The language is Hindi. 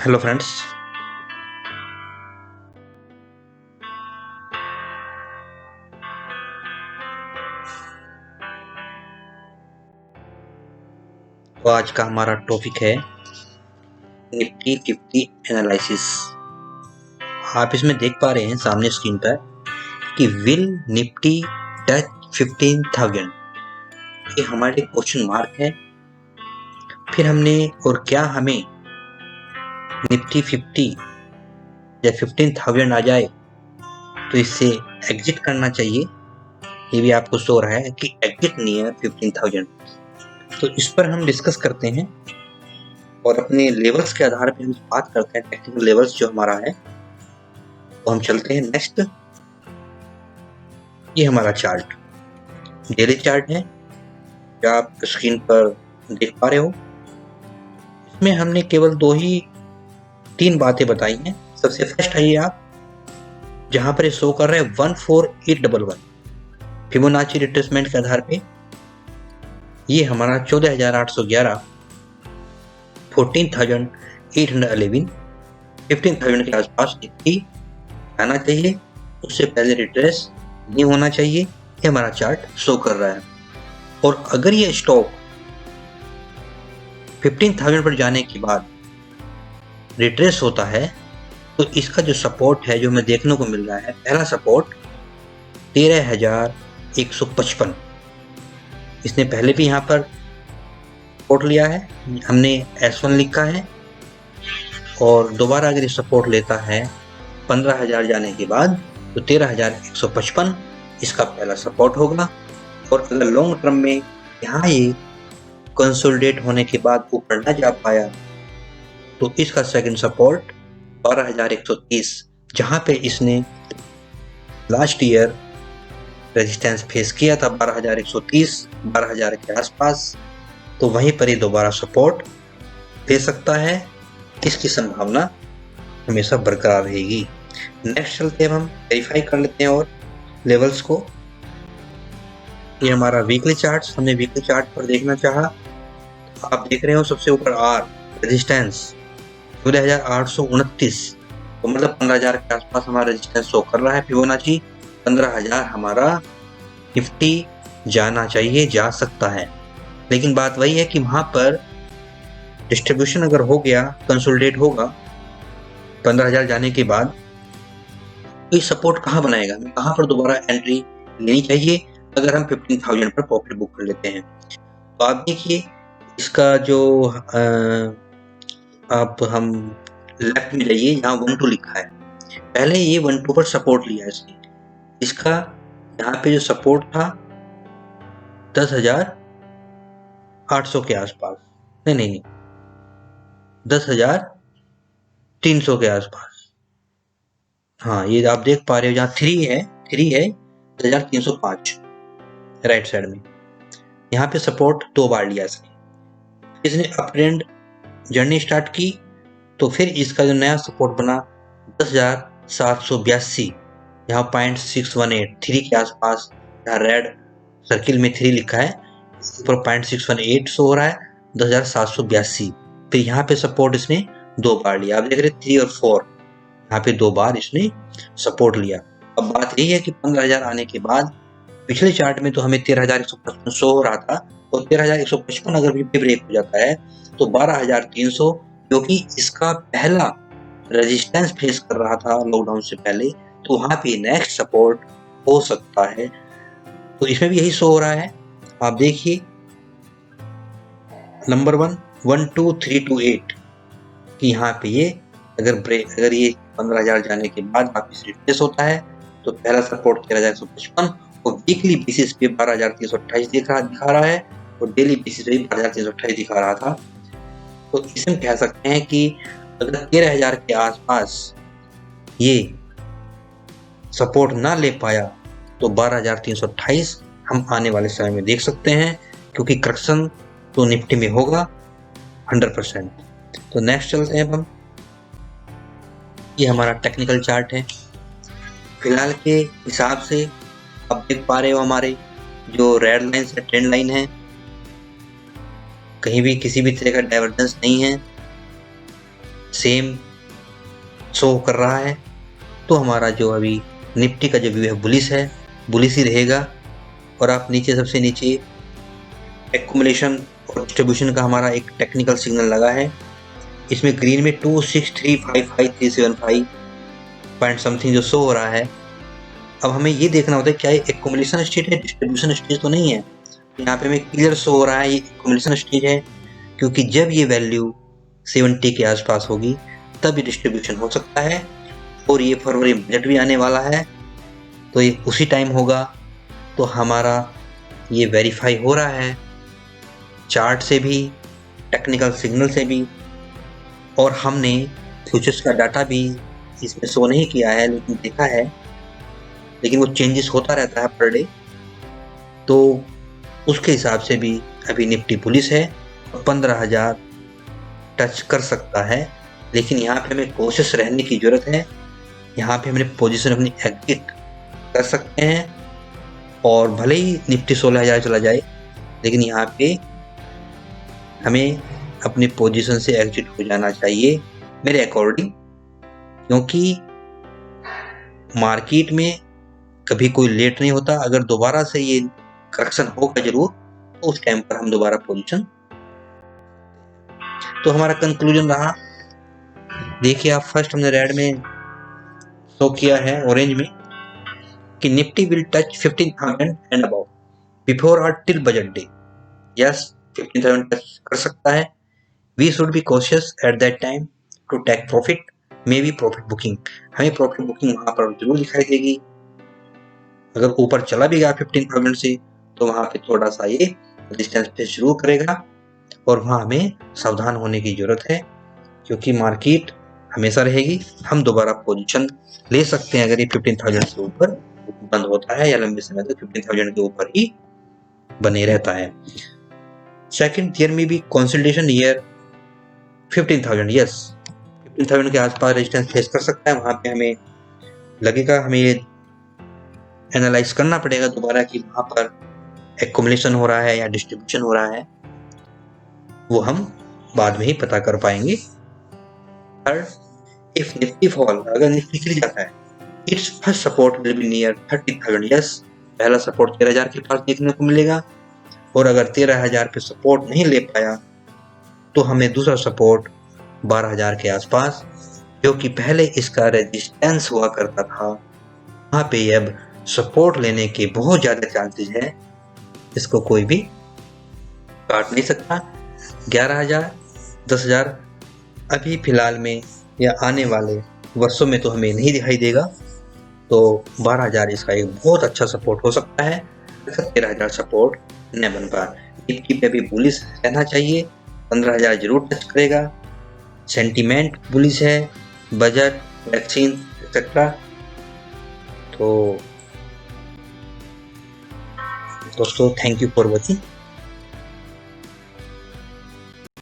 Hello friends. तो आज का हमारा टॉपिक है निफ्टी फिफ्टी एनालिसिस। आप इसमें देख पा रहे हैं सामने स्क्रीन पर कि विल निफ्टी टच 15,000, ये हमारे क्वेश्चन मार्क है। फिर हमने और क्या हमें निफ्टी 50 जब 15,000 आ जाए तो इससे एग्जिट करना चाहिए। ये भी आपको शो रहा है कि एग्जिट नियर 15,000। तो इस पर हम डिस्कस करते हैं और अपने लेवल्स के आधार पर हम बात करते हैं, टेक्निकल लेवल्स जो हमारा है। तो हम चलते हैं नेक्स्ट। ये हमारा चार्ट डेली चार्ट है जो आप स्क्रीन पर देख पा रहे हो। इसमें हमने केवल तीन बातें बताई हैं। सबसे फर्स्ट है ये आप जहां पर ये शो कर रहे हैं 14811 फिबोनाची रिट्रेसमेंट के आधार पे ये हमारा 14,811 14,811 15,000 के आसपास निफ्टी आना चाहिए। उससे पहले रिट्रेस नहीं होना चाहिए। ये हमारा चार्ट शो कर रहा है। और अगर ये स्टॉक 15,000 पर जाने के बाद रिट्रेस होता है तो इसका जो सपोर्ट है जो हमें देखने को मिल रहा है, पहला सपोर्ट 13,155। इसने पहले भी यहाँ पर सपोर्ट लिया है, हमने S1 लिखा है। और दोबारा अगर ये सपोर्ट लेता है 15,000 जाने के बाद तो 13,155 इसका पहला सपोर्ट होगा। और अगर लॉन्ग टर्म में यहाँ ये कंसोलिडेट होने के बाद ऊपर न जा पाया तो इसका सेकंड सपोर्ट 12,130, जहां पे इसने लास्ट ईयर रेजिस्टेंस फेस किया था 12,130 12,000 के आसपास। तो वहीं पर ही दोबारा सपोर्ट दे सकता है। इसकी संभावना हमेशा बरकरार रहेगी। नेक्स्ट चलते हैं, हम वेरीफाई कर लेते हैं और लेवल्स को। ये हमारा वीकली चार्ट, हमने वीकली चार्ट पर देखना चाहा। आप देख रहे हो सबसे ऊपर आर रेजिस्टेंस 14,829, तो मतलब 15,000 के आसपास हमारा रेजिस्टेंस शो कर रहा है। फिबोनाची 15,000 हमारा निफ्टी जाना चाहिए, जा सकता है। लेकिन बात वही है कि वहां पर डिस्ट्रीब्यूशन अगर हो गया, कंसोलिडेट होगा 15,000 जाने के बाद, तो ये सपोर्ट कहाँ बनाएगा, कहाँ पर दोबारा एंट्री लेनी चाहिए अगर हम 15,000 पर प्रॉफिट बुक कर लेते हैं। तो आप देखिए इसका जो आप हम लेफ्ट में जाइए, यहाँ 12 लिखा है। पहले ये 12 पर सपोर्ट लिया इसने। इसका यहाँ पे जो सपोर्ट था 10,800 के आसपास, नहीं 10,300 के आसपास। हाँ, ये आप देख पा रहे हो जहाँ 3 है 10,305 राइट साइड में। यहाँ पे सपोर्ट 2 बार लिया इसने अप ट्रेंड जर्नी स्टार्ट की। तो फिर इसका जो नया सपोर्ट बना 10,782, यहाँ 0.618 3 के आसपास, यहाँ रेड सर्किल में 3 लिखा है, ऊपर 0.618 शो हो रहा है 10,782। फिर यहाँ पे सपोर्ट इसने 2 बार लिया। आप देख रहे 3 और 4, यहाँ पे 2 बार इसने सपोर्ट लिया। अब बात यही है कि 15,000 आने के बाद पिछले चार्ट में तो हमें 13,155 शो हो रहा था, और 13,155 अगर भी ब्रेक हो जाता है तो 12,300, क्योंकि इसका पहला रेजिस्टेंस फेस कर रहा था लॉकडाउन से पहले, तो वहां पे नेक्स्ट सपोर्ट हो सकता है। तो इसमें भी यही शो हो रहा है। आप देखिए नंबर 12328 कि यहाँ पे ये अगर ये 15,000 जाने के बाद वापिस रिट्रेस होता है तो पहला सपोर्ट 13,155 और वीकली बेसिस पे 12,328 दिखा रहा है, और डेली बेसिस पे 12,328 दिखा रहा था। तो इसमें कह सकते हैं कि अगर 13,000 के आसपास ये सपोर्ट ना ले पाया तो 12,328 हम आने वाले समय में देख सकते हैं, क्योंकि करेक्शन तो निफ्टी में होगा 100%। तो नेक्स्ट चलते हैं हम। ये हमारा टेक्निकल चार्ट है। फिलहाल के हिसाब से आप देख पा रहे हो हमारे जो रेड लाइन से ट्रेंड लाइन है, कहीं भी किसी भी तरह का डाइवर्जेंस नहीं है। सेम शो कर रहा है, तो हमारा जो अभी निफ्टी का जो व्यू है बुलिश है, बुलिश ही रहेगा। और आप नीचे सबसे नीचे एक्यूमुलेशन और डिस्ट्रीब्यूशन का हमारा एक टेक्निकल सिग्नल लगा है। इसमें ग्रीन में 26355 पॉइंट समथिंग जो शो हो रहा है। अब हमें ये देखना होता है क्या ये एक्यूमुलेशन स्टेज है, डिस्ट्रीब्यूशन स्टेज तो नहीं है। यहाँ पे हमें क्लियर शो हो रहा है ये एक्यूमुलेशन स्टेज है, क्योंकि जब ये वैल्यू 70 के आसपास होगी तब ये डिस्ट्रीब्यूशन हो सकता है। और ये फरवरी बजट भी आने वाला है, तो ये उसी टाइम होगा। तो हमारा ये वेरीफाई हो रहा है चार्ट से भी, टेक्निकल सिग्नल से भी, और हमने फ्यूचर्स का डाटा भी इसमें शो नहीं किया है लेकिन देखा है, लेकिन वो चेंजेस होता रहता है पर डे। तो उसके हिसाब से भी अभी निफ्टी पुलिस है, 15,000 टच कर सकता है। लेकिन यहाँ पे हमें कोशिश रहने की जरूरत है। यहाँ पे हमने पोजीशन अपनी एग्जिट कर सकते हैं, और भले ही निफ्टी 16,000 चला जाए, लेकिन यहाँ पे हमें अपनी पोजीशन से एग्जिट हो जाना चाहिए मेरे अकॉर्डिंग, क्योंकि मार्केट में कभी कोई लेट नहीं होता। अगर दोबारा से ये करेक्शन होगा जरूर, तो उस टाइम पर हम दोबारा पोजीशन। तो हमारा कंक्लूजन रहा, देखिए आप, फर्स्ट हमने रेड में शो किया है, ऑरेंज में, कि Nifty will touch 15,000 and above before or till budget day. Yes, 15,000 touch कर सकता है। We should be cautious at that time to take profit, may be profit booking. हमें प्रॉफिट बुकिंग वहां पर जरूर दिखाई देगी। अगर ऊपर चला भी गया 15,000 से, तो वहां पे थोड़ा सा ये रेजिस्टेंस पे शुरू करेगा, और वहां हमें सावधान होने की जरूरत है, क्योंकि मार्केट हमेशा रहेगी। हम दोबारा पोजीशन ले सकते हैं अगर ये 15,000 से ऊपर बंद होता है, या लंबे समय तक 15,000 के ऊपर ही बने रहता है। सेकंड, देयर में बी कंसोलिडेशन नियर 15,000। यस, 15,000 के आसपास रेजिस्टेंस फेस कर सकता है। वहां पे हमें लगेगा, हमें ये एनालाइज करना पड़ेगा दोबारा कि वहां पर एक्यूमुलेशन हो रहा है या डिस्ट्रीब्यूशन हो रहा है, वो हम बाद में ही पता कर पाएंगे। थर्ड, इफ निफ्टी फॉल, अगर निफ्टी गिर जाता है, it's first support will be near 30,000। Yes, पहला सपोर्ट 13,000 के पास देखने को मिलेगा, और अगर 13,000 पे सपोर्ट नहीं ले पाया, तो हमें दूसरा सपोर्ट 12,000 के आसपास, जो कि पहले इसका रेजिस्टेंस हुआ करता था, वहां पे अब सपोर्ट लेने के बहुत ज्यादा चांसेस है। इसको कोई भी काट नहीं सकता। 11,000, 10,000 अभी फिलहाल में या आने वाले वर्षों में तो हमें नहीं दिखाई देगा, तो 12,000 इसका एक बहुत अच्छा सपोर्ट हो सकता है। 13,000 सपोर्ट न बन पा। निफ्टी पे भी बुलिश रहना चाहिए, 15,000 जरूर टच करेगा। सेंटीमेंट बुलिश है, बजट, वैक्सीन एक्सेट्रा। तो दोस्तों, थैंक यू फॉर वॉचिंग।